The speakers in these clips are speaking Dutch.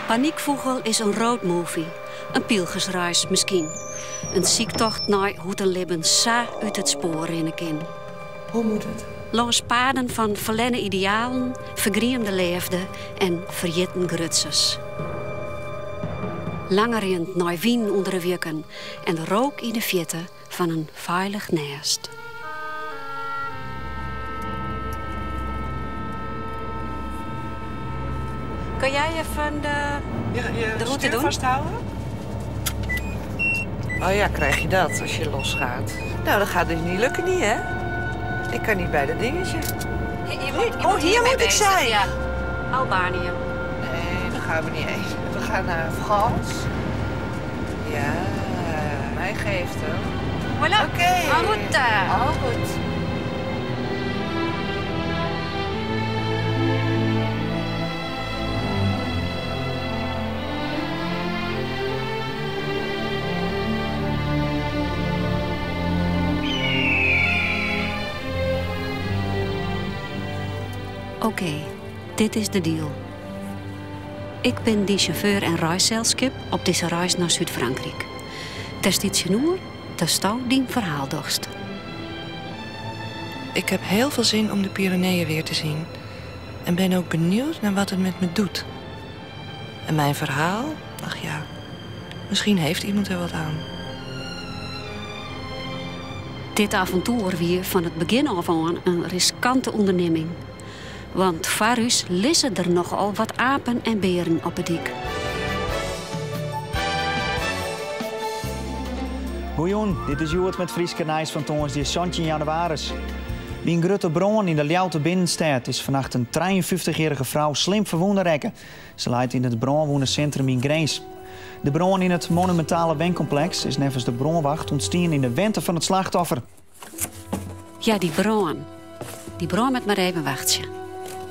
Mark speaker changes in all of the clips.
Speaker 1: Paniekvogel is een roadmovie. Een pilgersreis misschien. Een ziektocht naar hoe een leven sa uit het spoor rennen kan.
Speaker 2: Hoe moet het?
Speaker 1: Langs paden van verlenne idealen, vergriemde leefde en verjitten grutsers. Langerend naar wien onder de wieken en de rook in de vjetten van een veilig nest. Kan jij even de route doen?
Speaker 2: Vasthouden? Oh ja, krijg je dat als je losgaat. Nou, dat gaat dus niet lukken, niet, hè? Ik kan niet bij dat dingetje. Hier moet ik zijn.
Speaker 1: Ja. Albanië.
Speaker 2: Nee, daar gaan we niet heen. We gaan naar Frans. Ja, mij geeft hem.
Speaker 1: Voilà.
Speaker 2: Oké.
Speaker 1: En route.
Speaker 2: Al goed.
Speaker 1: Oké, dit is de deal. Ik ben die chauffeur en reiszelskip op deze reis naar Zuid-Frankrijk. Testitienoer, dat stou die verhaal dorst.
Speaker 3: Ik heb heel veel zin om de Pyreneeën weer te zien. En ben ook benieuwd naar wat het met me doet. En mijn verhaal? Ach ja, misschien heeft iemand er wat aan.
Speaker 1: Dit avontuur weer van het begin af aan een riskante onderneming. Want varus lissen er nogal wat apen en beren op het dik.
Speaker 4: Goeien, dit is Joert met Frieske Nijs van Toonsdier Santje Januari. Bij een grote bron in de Ljouwte binnenstad is vannacht een 53-jarige vrouw slim verwonden rekken. Ze leidt in het bronwondencentrum in Greens. De bron in het monumentale wencomplex is nevens de bronwacht ontstaan in de wente van het slachtoffer.
Speaker 1: Ja, die bron. Die bron met maar even wachtje.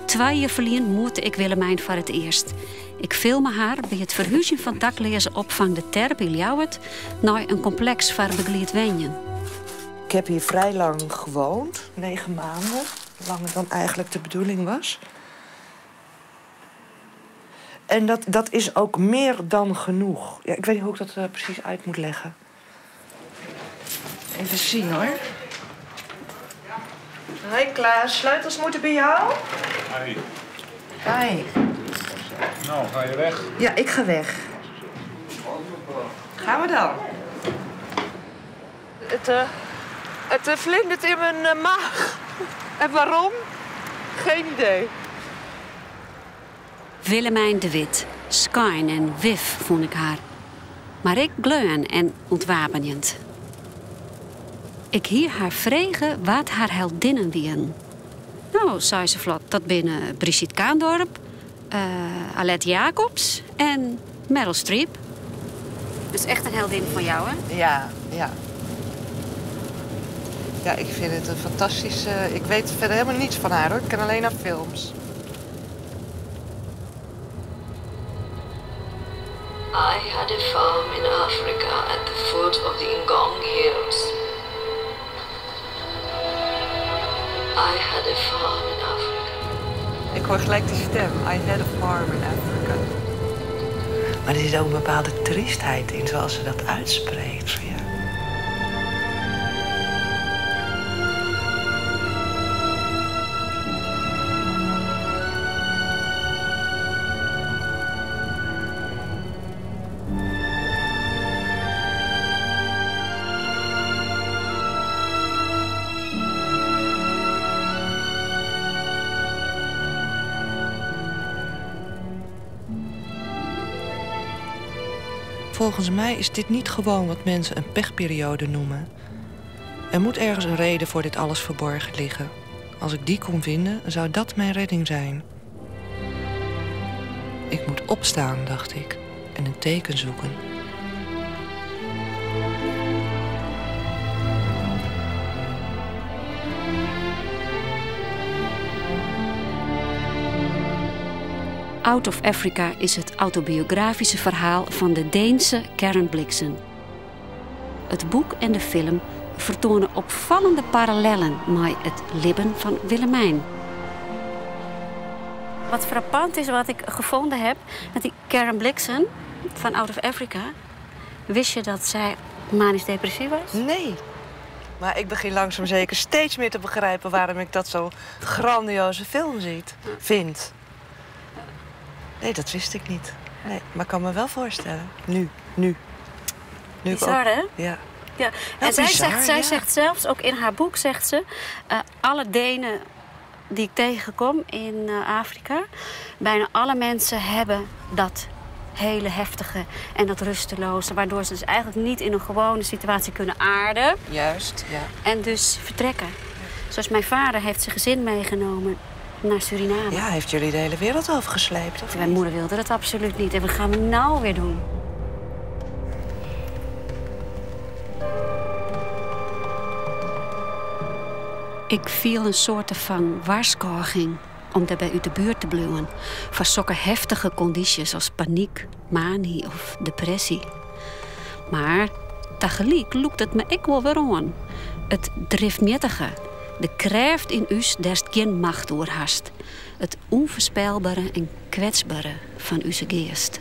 Speaker 1: 2 jaar verleden moette ik Willemijn voor het eerst. Ik filmde haar bij het verhuizen van daklezen opvang de Terp in Ljouwert naar een complex voor begeleid wenjen.
Speaker 2: Ik heb hier vrij lang gewoond, 9 maanden. Langer dan eigenlijk de bedoeling was. En dat is ook meer dan genoeg. Ja, ik weet niet hoe ik dat precies uit moet leggen. Even zien hoor. Hoi Klaas, sleutels moeten bij jou?
Speaker 5: Hey.
Speaker 2: Hi.
Speaker 5: Nou, ga je weg?
Speaker 2: Ja, ik ga weg. Gaan we dan? Het vlindert in mijn maag. En waarom? Geen idee.
Speaker 1: Willemijn de Wit, skyn en wif vond ik haar. Maar ik gleun en ontwapenend. Ik hier haar vregen wat haar heldinnen wieren. Nou, zei ze vlot, dat binnen Brigitte Kaandorp, Alette Jacobs en Meryl Streep. Dat is echt een heldin van jou, hè?
Speaker 2: Ja, ja. Ja, ik vind het een fantastische... Ik weet verder helemaal niets van haar, hoor. Ik ken alleen haar films.
Speaker 6: I had a farm in Africa at the foot of the Ngong Hills. I had a farm in Africa.
Speaker 2: Ik hoor gelijk die stem. I had a farm in Africa. Maar er zit ook een bepaalde triestheid in, zoals ze dat uitspreekt. Ja.
Speaker 3: Volgens mij is dit niet gewoon wat mensen een pechperiode noemen. Er moet ergens een reden voor dit alles verborgen liggen. Als ik die kon vinden, zou dat mijn redding zijn. Ik moet opstaan, dacht ik, en een teken zoeken.
Speaker 1: Out of Africa is het autobiografische verhaal van de Deense Karen Blixen. Het boek en de film vertonen opvallende parallellen met het leven van Willemijn. Wat frappant is, wat ik gevonden heb... met die Karen Blixen van Out of Africa... wist je dat zij manisch depressief was?
Speaker 3: Nee. Maar ik begin langzaam zeker steeds meer te begrijpen... waarom ik dat zo'n grandioze film vind. Nee, dat wist ik niet. Nee, maar ik kan me wel voorstellen. Nu.
Speaker 1: Bizar, hè?
Speaker 3: Ja.
Speaker 1: Ja. En zij zegt zelfs, ook in haar boek zegt ze... alle Denen die ik tegenkom in Afrika... bijna alle mensen hebben dat hele heftige en dat rusteloze... waardoor ze dus eigenlijk niet in een gewone situatie kunnen aarden.
Speaker 3: Juist, ja.
Speaker 1: En dus vertrekken. Zoals mijn vader heeft zijn gezin meegenomen naar Suriname.
Speaker 3: Ja, heeft jullie de hele wereld overgesleept? Of
Speaker 1: Mijn moeder wilde dat absoluut niet. En wat gaan we nou weer doen? Ik viel een soort van waarschuwing om daar bij u de buurt te blijven. Voor zulke heftige condities als paniek, manie of depressie. Maar tegelijk loekt het me ook wel weer aan. Het driftmettige, de kracht in u, daar geen macht door hast. Het onvoorspelbare en kwetsbare van uw geest.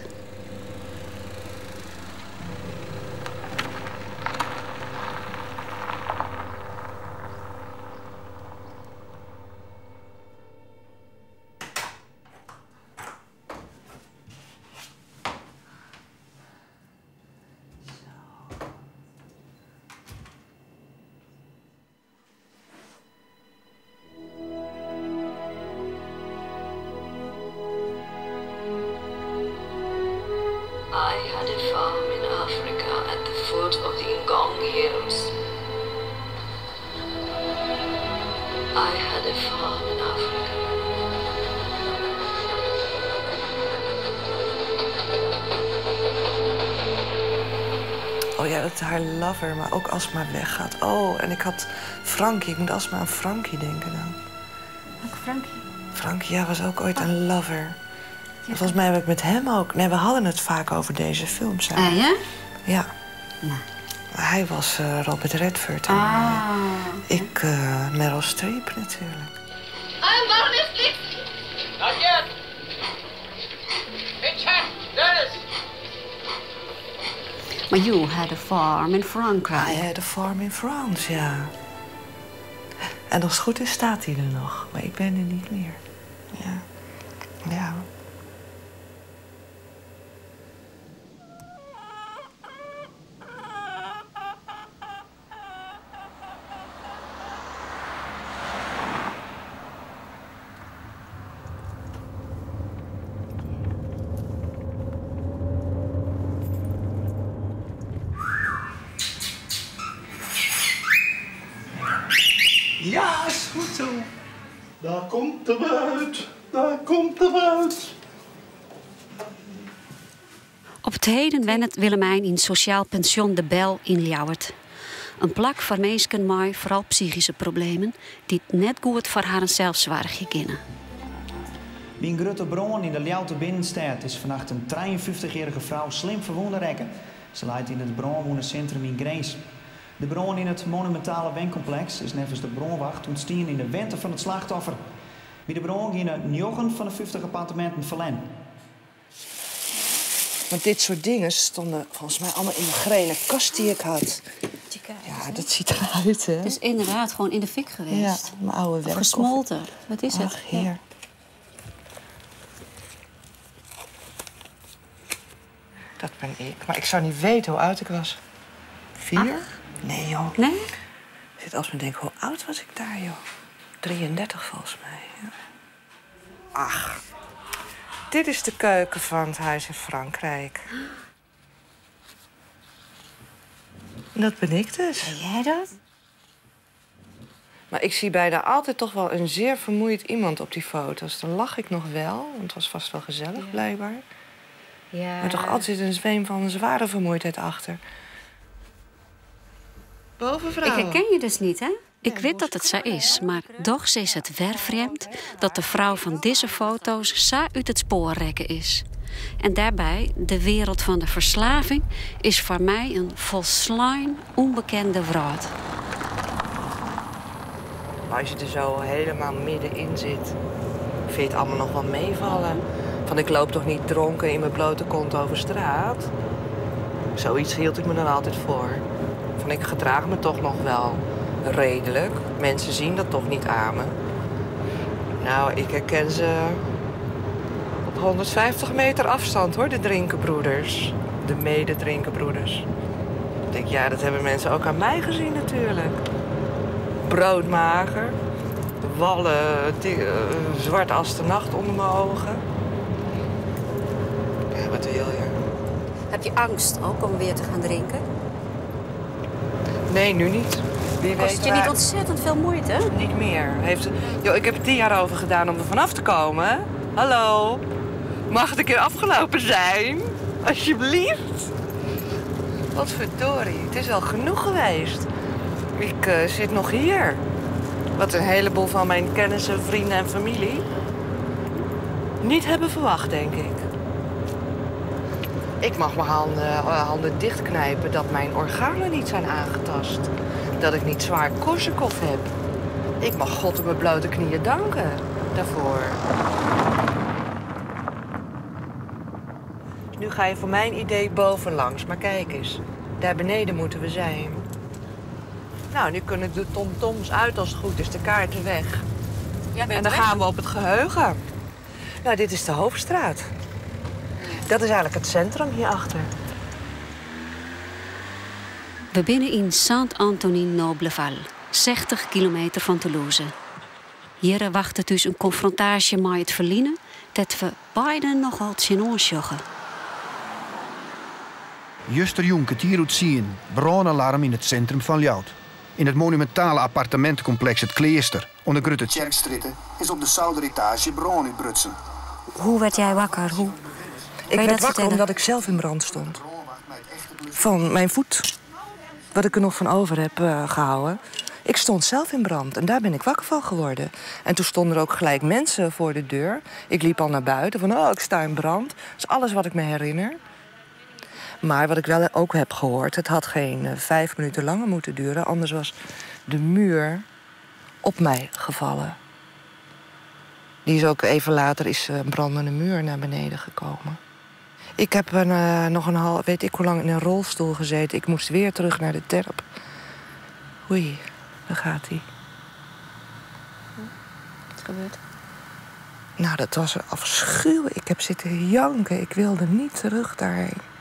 Speaker 6: I had a farm in Africa at the foot of the Ngong Hills. I had a farm in Africa.
Speaker 3: Oh ja, dat haar lover, maar ook als het maar weggaat. Oh, en ik had Frankie. Ik moet alsmaar aan Frankie denken dan.
Speaker 1: Welke Frankie?
Speaker 3: Frankie, ja, was ook ooit een lover. En volgens mij heb ik met hem ook... Nee, we hadden het vaak over deze film samen.
Speaker 1: Ja?
Speaker 3: Ja.
Speaker 1: Nou.
Speaker 3: Hij was Robert Redford. En, ik Meryl Streep natuurlijk.
Speaker 7: I'm Baroness Blix. Not yet. Hey, Jack, Dennis.
Speaker 1: Maar you had a farm in Frankrijk.
Speaker 3: I had a farm in France, ja. En als het goed is, staat hij er nog. Maar ik ben er niet meer. Ja. Ja.
Speaker 5: Ja, is goed zo. Daar komt de bruid. Daar komt de bruid.
Speaker 1: Op het heden wennet Willemijn in sociaal pension De Bel in Ljouwert. Een plak voor mensen met vooral psychische problemen... die het net goed voor haar zelfzorg kennen.
Speaker 4: Bij een grote bron in de Ljouwte binnenstad is vannacht een 53-jarige vrouw slim verwonde rekken. Ze leidt in het bronwondencentrum in Greens. De bron in het monumentale wencomplex is nevens de bronwacht ontstaan in de winter van het slachtoffer. Bij de bron gingen 9 van de 50 appartementen verlen.
Speaker 3: Want dit soort dingen stonden volgens mij allemaal in de grenen kast die ik had. Ja, dat ziet eruit, hè?
Speaker 1: Het is inderdaad gewoon in de fik geweest.
Speaker 3: Ja, mijn oude werk.
Speaker 1: Gesmolten. Wat is het?
Speaker 3: Ach, heer. Dat ben ik. Maar ik zou niet weten hoe oud ik was. 4?
Speaker 1: Ach.
Speaker 3: Nee, joh.
Speaker 1: Nee?
Speaker 3: Ik zit als me denk, hoe oud was ik daar, joh? 33 volgens mij. Ja. Ach. Dit is de keuken van het huis in Frankrijk. En dat ben ik dus.
Speaker 1: Ben jij dat?
Speaker 3: Maar ik zie bijna altijd toch wel een zeer vermoeid iemand op die foto's. Dan lach ik nog wel, want het was vast wel gezellig, blijkbaar.
Speaker 1: Ja.
Speaker 3: Maar toch altijd een zweem van zware vermoeidheid achter. Bovenvrouw.
Speaker 1: Ik herken je dus niet, hè? Ik weet dat het zo is, maar toch is het wervreemd dat de vrouw van deze foto's zo uit het spoor rekken is. En daarbij, de wereld van de verslaving is voor mij een volslijn onbekende wereld.
Speaker 3: Als je er zo helemaal middenin zit, vind je het allemaal nog wel meevallen. Van ik loop toch niet dronken in mijn blote kont over straat? Zoiets hield ik me dan altijd voor. Van ik gedraag me toch nog wel redelijk. Mensen zien dat toch niet aan me. Nou, ik herken ze op 150 meter afstand, hoor, de drinkenbroeders. De mede-drinkenbroeders. Ik denk, ja, dat hebben mensen ook aan mij gezien natuurlijk. Broodmager, wallen, zwart als de nacht onder mijn ogen. Ja, wat wil je?
Speaker 1: Heb je angst ook om weer te gaan drinken?
Speaker 3: Nee, nu niet. Wie weet
Speaker 1: Kost je niet ontzettend veel moeite?
Speaker 3: Niet meer. Ik heb er 10 jaar over gedaan om er vanaf te komen. Hallo? Mag het een keer afgelopen zijn? Alsjeblieft. Wat verdorie. Het is wel genoeg geweest. Ik zit nog hier. Wat een heleboel van mijn kennissen, vrienden en familie niet hebben verwacht, denk ik. Ik mag mijn handen dichtknijpen dat mijn organen niet zijn aangetast. Dat ik niet zwaar Korsakoff heb. Ik mag God op mijn blote knieën danken daarvoor. Dus nu ga je voor mijn idee bovenlangs. Maar kijk eens, daar beneden moeten we zijn. Nou, nu kunnen de tomtoms uit als het goed is, de kaarten weg. En dan gaan we op het geheugen. Nou, dit is de Hoofdstraat. Dat is eigenlijk het centrum hierachter.
Speaker 1: We binnen in Saint-Antonin-Nobleval, 60 kilometer van Toulouse. Hier wacht dus een confrontatie met het verliezen dat we beiden nogal zien sjoggen.
Speaker 8: Juster Jonke Tierut zien, brandalarm in het centrum van Ljout. In het monumentale appartementencomplex Het Kleester, onder Grutte Tjerkstritten, is op de zouderetage brand uitbrutsen.
Speaker 1: Hoe werd jij wakker?
Speaker 3: Ik werd wakker omdat ik zelf in brand stond. Van mijn voet, wat ik er nog van over heb gehouden. Ik stond zelf in brand en daar ben ik wakker van geworden. En toen stonden er ook gelijk mensen voor de deur. Ik liep al naar buiten van, ik sta in brand. Dat is alles wat ik me herinner. Maar wat ik wel ook heb gehoord, het had geen 5 minuten langer moeten duren. Anders was de muur op mij gevallen. Die is ook even later een brandende muur naar beneden gekomen. Ik heb nog weet ik hoe lang in een rolstoel gezeten. Ik moest weer terug naar de terp. Oei, daar gaat hij.
Speaker 1: Wat gebeurt?
Speaker 3: Nou, dat was afschuwelijk. Ik heb zitten janken. Ik wilde niet terug daarheen.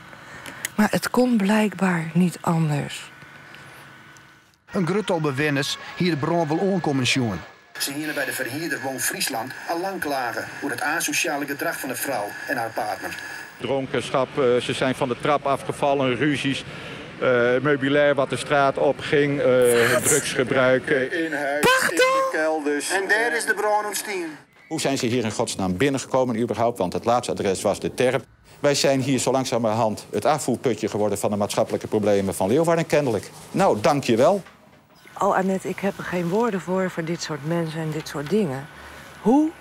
Speaker 3: Maar het kon blijkbaar niet anders.
Speaker 8: Een gruttal bewenners hier de brand wil aankomen jongen. Ze hier bij de verhuurder Woon Friesland al lang klagen over het asociale gedrag van de vrouw en haar partner.
Speaker 9: Dronkenschap, ze zijn van de trap afgevallen, ruzies, meubilair wat de straat opging, drugsgebruik in huis, in de kelders.
Speaker 8: En daar is de brand ontstaan.
Speaker 10: Hoe zijn ze hier in godsnaam binnengekomen überhaupt? Want het laatste adres was de terp. Wij zijn hier zo langzamerhand het afvoerputje geworden van de maatschappelijke problemen van Leeuwarden kennelijk. Nou, dank je wel.
Speaker 3: Oh, Annette, ik heb er geen woorden voor dit soort mensen en dit soort dingen. Hoe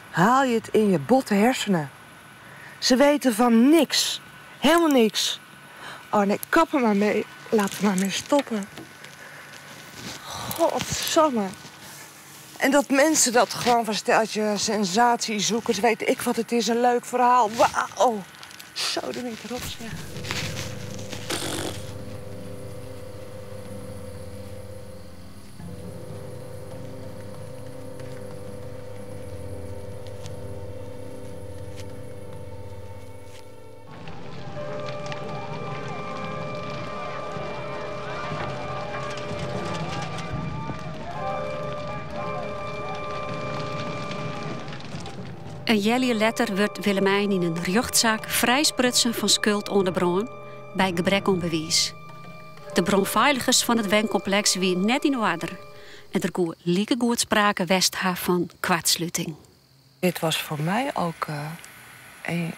Speaker 3: haal je het in je botte hersenen? Ze weten van niks. Helemaal niks. Oh nee, kap er maar mee. Laat er maar mee stoppen. Godsamme. En dat mensen dat gewoon verstellen, sensatiezoekers, weet ik wat het is, een leuk verhaal. Wauw. Zo, dan ben ik erop zeg.
Speaker 1: Een jaar later wordt Willemijn in een rechtszaak vrijsprutsen van schuld onder brand bij gebrek aan bewijs. De brandveiligers van het wencomplex wie net in orde. En er kon lieke goed sprake west haar van kwartsluiting.
Speaker 3: Dit was voor mij ook een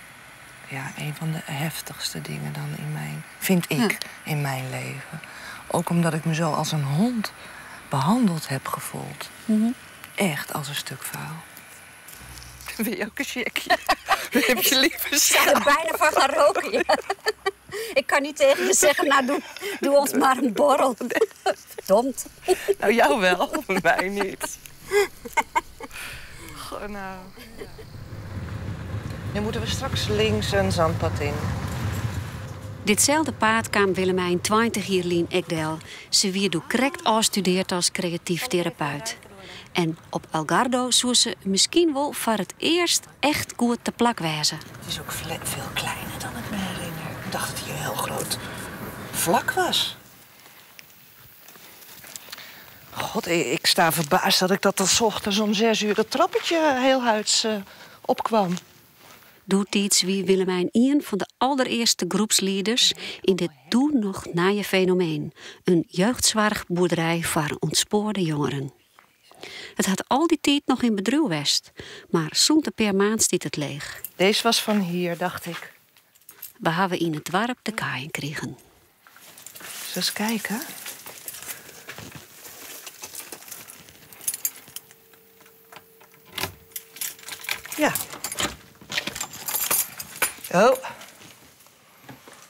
Speaker 3: van de heftigste dingen dan vind ik, in mijn leven. Ook omdat ik me zo als een hond behandeld heb gevoeld. Echt als een stuk vuil. Wil je ook een checkje? Heb je liever zo?
Speaker 1: Ik ga er bijna van gaan roken. Ja. Ik kan niet tegen je zeggen, nou doe ons maar een borrel. Verdomd.
Speaker 3: Nou, jou wel, mij niet. Goh, nou. Nu moeten we straks links een zandpad in.
Speaker 1: Ditzelfde paard kwam Willemijn 20 jaar lien Ekdel. Ze wie door correct afstudeerd als creatief therapeut. En op Algardo zou ze misschien wel voor het eerst echt goed te plak wezen.
Speaker 3: Het is ook veel kleiner dan ik me herinner. Ik dacht dat het hier heel groot vlak was. God, ik sta verbaasd dat ik dat al 's ochtends om 6 uur dat trappetje heel huids opkwam.
Speaker 1: Doet iets wie Willemijn een van de allereerste groepsleiders in dit toen nog naaie fenomeen. Een jeugdzorgboerderij voor ontspoorde jongeren. Het had al die tijd nog in bedrijf geweest, maar zo'n per maand stiet het leeg.
Speaker 3: Deze was van hier, dacht ik.
Speaker 1: We hebben in het dorp de kaaien kregen.
Speaker 3: Zullen we eens kijken? Ja.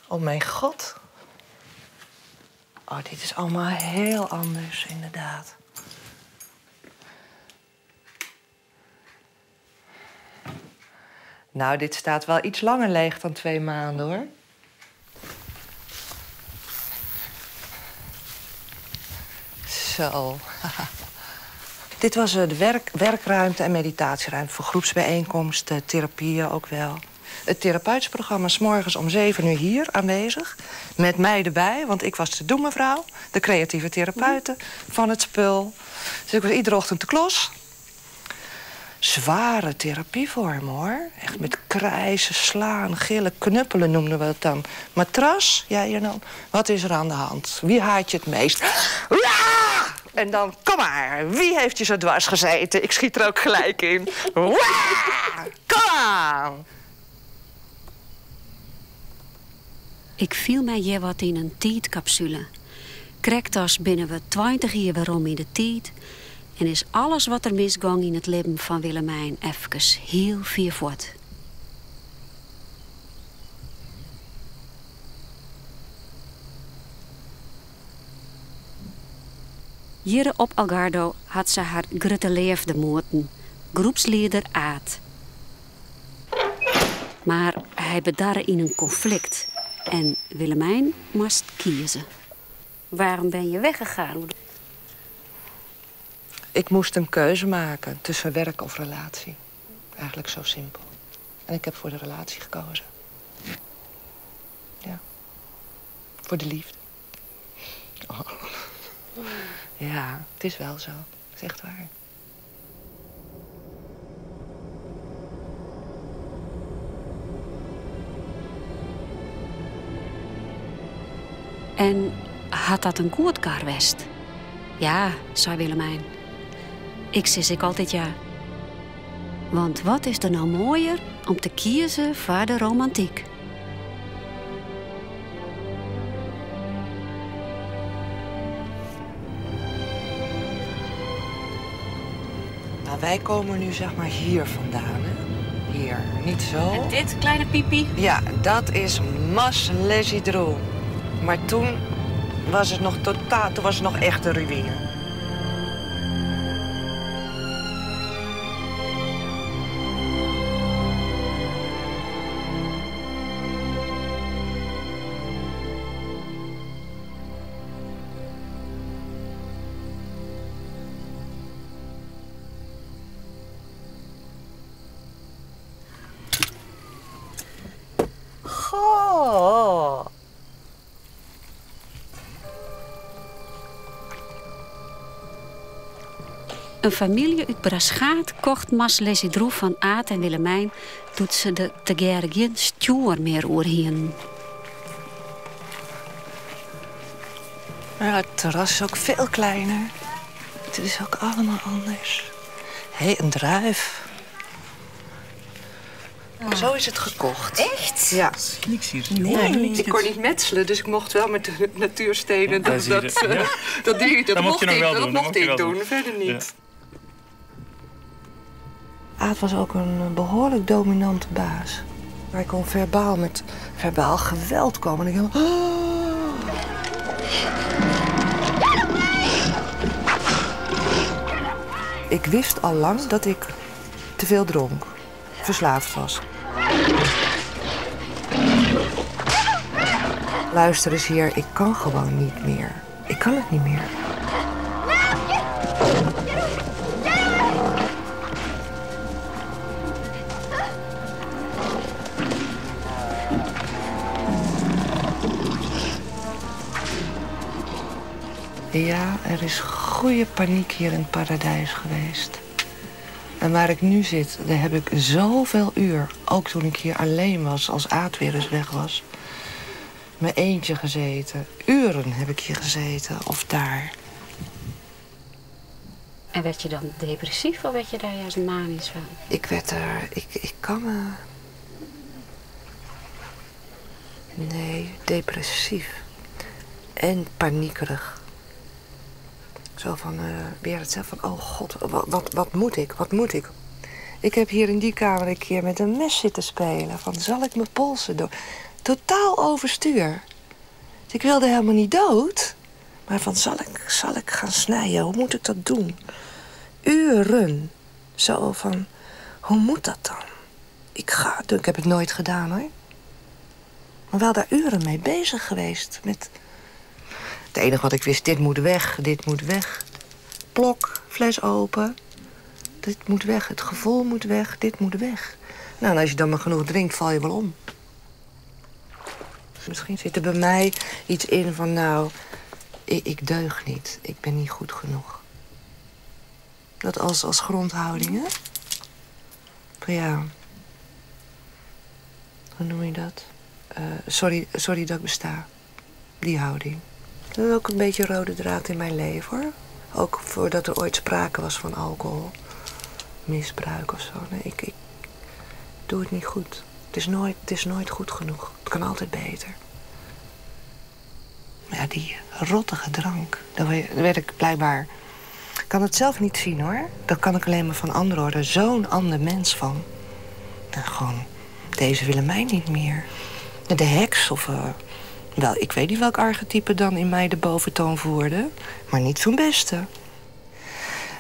Speaker 3: Oh mijn god. Oh, dit is allemaal heel anders, inderdaad. Nou, dit staat wel iets langer leeg dan 2 maanden, hoor. Zo. Dit was de werkruimte en meditatieruimte voor groepsbijeenkomsten, therapieën ook wel. Het therapeutisch programma is 's morgens om 7 uur hier aanwezig. Met mij erbij, want ik was de doemevrouw, de creatieve therapeute van het spul. Dus ik was iedere ochtend de klos. Zware therapievorm, hoor. Echt met krijsen, slaan, gillen, knuppelen noemden we het dan. Matras, jij dan. Wat is er aan de hand? Wie haat je het meest? En dan, kom maar, wie heeft je zo dwars gezeten? Ik schiet er ook gelijk in. Kom aan!
Speaker 1: Ik viel mij hier wat in een tijdcapsule. Krektas binnen we 20 jaar waarom in de tijd. En is alles wat er misging in het leven van Willemijn even heel veel voort. Hier op Algardo had ze haar grote leefde moeten, groepsleider Aad. Maar hij bedarre in een conflict en Willemijn moest kiezen. Waarom ben je weggegaan?
Speaker 3: Ik moest een keuze maken tussen werk of relatie. Eigenlijk zo simpel. En ik heb voor de relatie gekozen. Ja. Voor de liefde. Oh. Ja, het is wel zo. Het is echt waar.
Speaker 1: En had dat een goed kar west? Ja, zei Willemijn. Ik altijd ja. Want wat is er nou mooier om te kiezen voor de romantiek?
Speaker 3: Nou, wij komen nu zeg maar hier vandaan, hè? Hier, niet zo.
Speaker 1: En dit kleine piepie?
Speaker 3: Ja, dat is Mas Lesidro. Maar toen was het nog toen was het nog echt een ruïne. Goh.
Speaker 1: Een familie uit Braschaat kocht Mas Lesidro van Aad en Willemijn toen ze de tegeer geen stuur meer oorheen.
Speaker 3: Ja, het terras is ook veel kleiner. Het is ook allemaal anders. Hé, een druif. Oh. Zo is het gekocht.
Speaker 2: Echt?
Speaker 3: Ja.
Speaker 5: Niks hier.
Speaker 3: Nee, ik kon niet metselen, dus ik mocht wel met de natuurstenen.
Speaker 5: Ja,
Speaker 3: dat mocht ik doen, verder niet. Ja. Aad was ook een behoorlijk dominante baas. Hij kon met verbaal geweld komen. En ik dacht, Ik wist al lang dat ik te veel dronk. Verslaafd was. Luister eens hier, ik kan gewoon niet meer. Ik kan het niet meer. Ja, er is goede paniek hier in het paradijs geweest. En waar ik nu zit, daar heb ik zoveel uur, ook toen ik hier alleen was, als Aad weer eens weg was, mijn eentje gezeten. Uren heb ik hier gezeten, of daar.
Speaker 1: En werd je dan depressief of werd je daar juist manisch van?
Speaker 3: Ik werd er... Ik kan me... Nee, depressief. En paniekerig. Zo van, weer het zelf van, oh god, wat moet ik, wat moet ik? Ik heb hier in die kamer een keer met een mes zitten spelen. Van, zal ik mijn polsen door... Totaal overstuur. Dus ik wilde helemaal niet dood. Maar van, zal ik gaan snijden? Hoe moet ik dat doen? Uren. Zo van, hoe moet dat dan? Ik heb het nooit gedaan, hoor. Maar wel daar uren mee bezig geweest. Met... Het enige wat ik wist, dit moet weg, dit moet weg. Plok, fles open. Dit moet weg, het gevoel moet weg, dit moet weg. Nou, en als je dan maar genoeg drinkt, val je wel om. Misschien zit er bij mij iets in van, nou, ik deug niet. Ik ben niet goed genoeg. Dat als grondhouding, hè? Van ja, hoe noem je dat? Sorry dat ik besta. Die houding. Dat is ook een beetje een rode draad in mijn leven, hoor. Ook voordat er ooit sprake was van alcohol. Misbruik of zo. Nee, ik doe het niet goed. Het is nooit goed genoeg. Het kan altijd beter. Maar ja, die rottige drank, daar werd ik blijkbaar... Ik kan het zelf niet zien, hoor. Dat kan ik alleen maar van anderen horen. Zo'n ander mens van. Nou, gewoon, deze willen mij niet meer. De heks of... Wel, ik weet niet welk archetype dan in mij de boventoon voerde. Maar niet zo'n beste.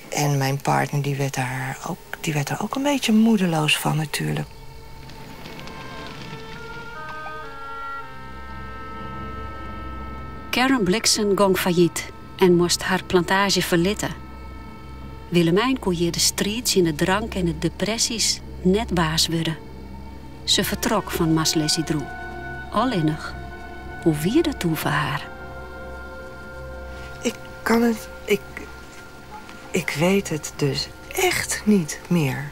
Speaker 3: En mijn partner, die werd daar ook een beetje moedeloos van, natuurlijk.
Speaker 1: Karen Blixen ging failliet en moest haar plantage verlitten. Willemijn kon hier de streets in de drank en de depressies net baas worden. Ze vertrok van Maslesidroe. Alleenig. Hoe wie dat toe voor haar?
Speaker 3: Ik weet het dus echt niet meer.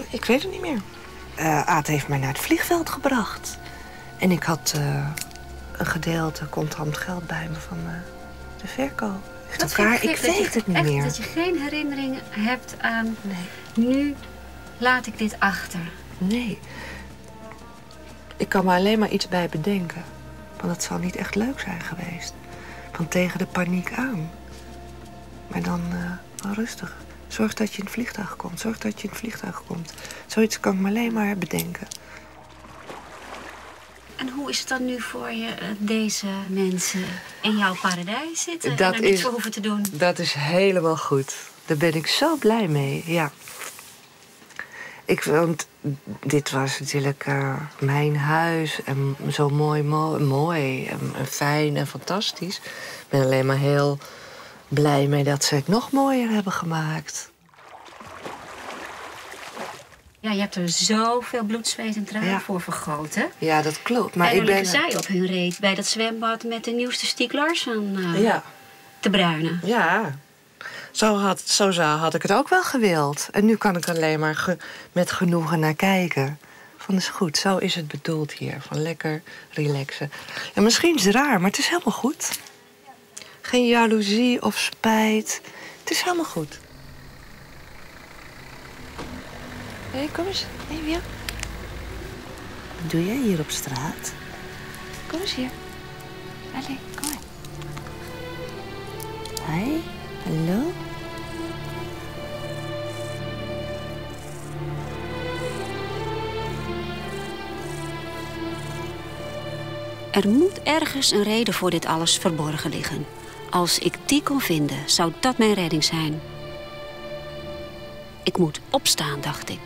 Speaker 3: Ik weet het niet meer. Aad heeft mij naar het vliegveld gebracht. En ik had een gedeelte contant geld bij me van de verkoop. Ik weet het niet meer.
Speaker 1: Dat je geen herinneringen hebt aan... Nee. Nu laat ik dit achter.
Speaker 3: Nee. Ik kan me alleen maar iets bij bedenken. Want het zal niet echt leuk zijn geweest. Van tegen de paniek aan. Maar dan wel rustig. Zorg dat je in het vliegtuig komt. Zorg dat je in het vliegtuig komt. Zoiets kan ik me alleen maar bedenken.
Speaker 1: En hoe is het dan nu voor je, deze mensen in jouw paradijs zitten
Speaker 3: Dat
Speaker 1: en er niks voor hoeven te doen?
Speaker 3: Dat is helemaal goed. Daar ben ik zo blij mee, ja. Want dit was natuurlijk mijn huis. En zo mooi en fijn en fantastisch. Ik ben alleen maar heel blij mee dat ze het nog mooier hebben gemaakt.
Speaker 1: Ja, je hebt er zoveel bloed, zweet en tranen voor vergoten.
Speaker 3: Ja, dat klopt. Maar
Speaker 1: en dan liggen zij op hun reet bij dat zwembad met de nieuwste Stieg Larsson te bruinen.
Speaker 3: Ja, zo had ik het ook wel gewild. En nu kan ik alleen maar met genoegen naar kijken. Van, is goed, zo is het bedoeld hier. Van lekker relaxen. En misschien is het raar, maar het is helemaal goed. Geen jaloezie of spijt. Het is helemaal goed. Hé, kom eens. Hé, Wia. Wat doe jij hier op straat? Kom eens hier. Allee, kom maar. Hi, hallo.
Speaker 1: Er moet ergens een reden voor dit alles verborgen liggen. Als ik die kon vinden, zou dat mijn redding zijn. Ik moet opstaan, dacht ik.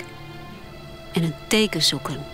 Speaker 1: En een teken zoeken.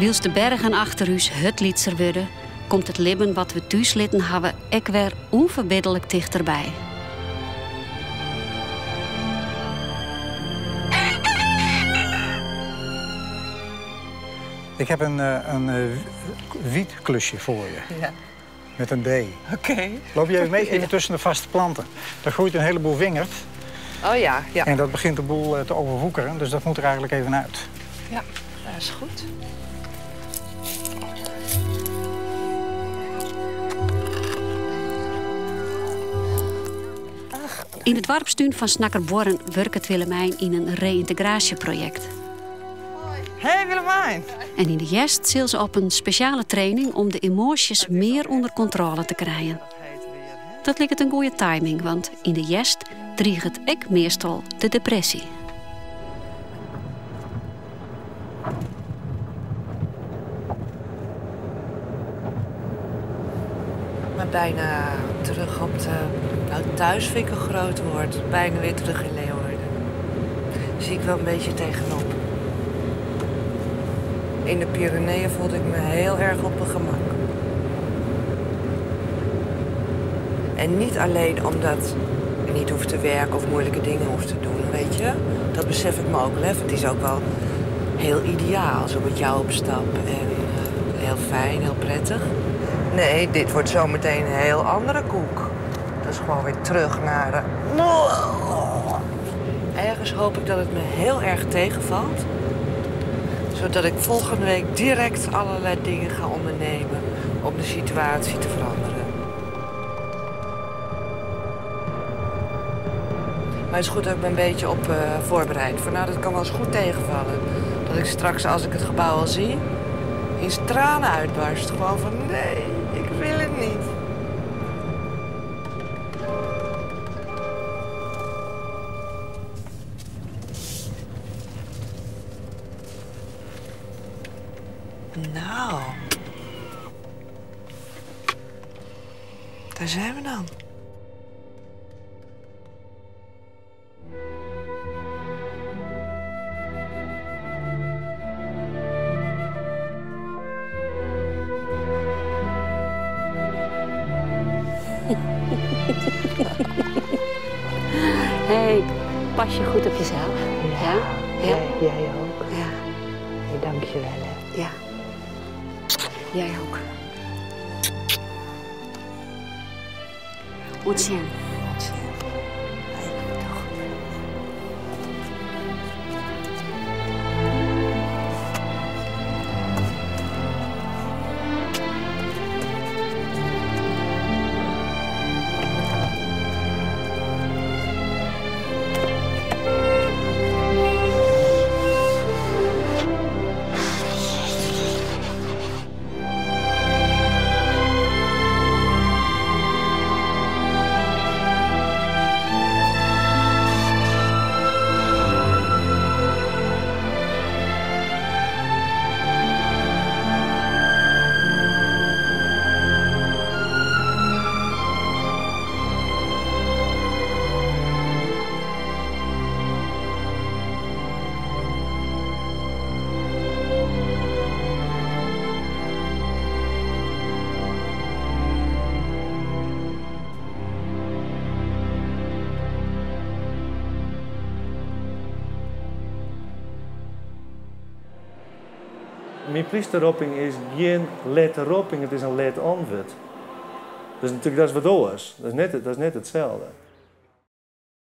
Speaker 1: Wils de bergen achter us het lietser worden, komt het libben wat we thuis litten hebben ook weer onverbiddelijk dichterbij.
Speaker 11: Ik heb een wietklusje voor je.
Speaker 3: Ja.
Speaker 11: Met een D.
Speaker 3: Oké.
Speaker 11: Loop je even mee? Even tussen de vaste planten. Daar groeit een heleboel wingerd.
Speaker 3: Oh ja, ja.
Speaker 11: En dat begint de boel te overwoekeren, dus dat moet er eigenlijk even uit.
Speaker 3: Ja, dat is goed.
Speaker 1: In het dorpstuin van Snakkerborren werkt Willemijn in een reïntegratieproject.
Speaker 3: Hey Willemijn!
Speaker 1: En in de jest zil ze op een speciale training om de emoties meer onder controle te krijgen. Dat lijkt een goede timing, want in de jest dreigt het ook meestal de depressie.
Speaker 3: Maar bijna terug op de... Nou, thuis vind ik een groot woord. Bijna weer terug in Leeuwarden. Zie ik wel een beetje tegenop. In de Pyreneeën voelde ik me heel erg op mijn gemak. En niet alleen omdat ik niet hoef te werken of moeilijke dingen hoef te doen, weet je. Dat besef ik me ook wel. Het is ook wel heel ideaal, zo met jou op stap. En heel fijn, heel prettig. Nee, dit wordt zometeen een heel andere koek. Dat is gewoon weer terug naar de... Ergens hoop ik dat het me heel erg tegenvalt. Zodat ik volgende week direct allerlei dingen ga ondernemen om de situatie te veranderen. Maar het is goed dat ik me een beetje op voorbereid. Van nou, dat kan wel eens goed tegenvallen. Dat ik straks, als ik het gebouw al zie, in tranen uitbarst. Gewoon van nee, ik wil het niet. Nou, daar zijn we dan.
Speaker 1: Hey, pas je goed op jezelf? Ja? Ja?
Speaker 3: Jij ook.
Speaker 1: Ja.
Speaker 3: Hey, dank je wel, hè.
Speaker 1: Ja. Jij ook. Ontzettend.
Speaker 12: Mijn priesteropping is geen letteropping, het is een let-antwoord. Dus natuurlijk, dat is wat anders. Dat is net hetzelfde.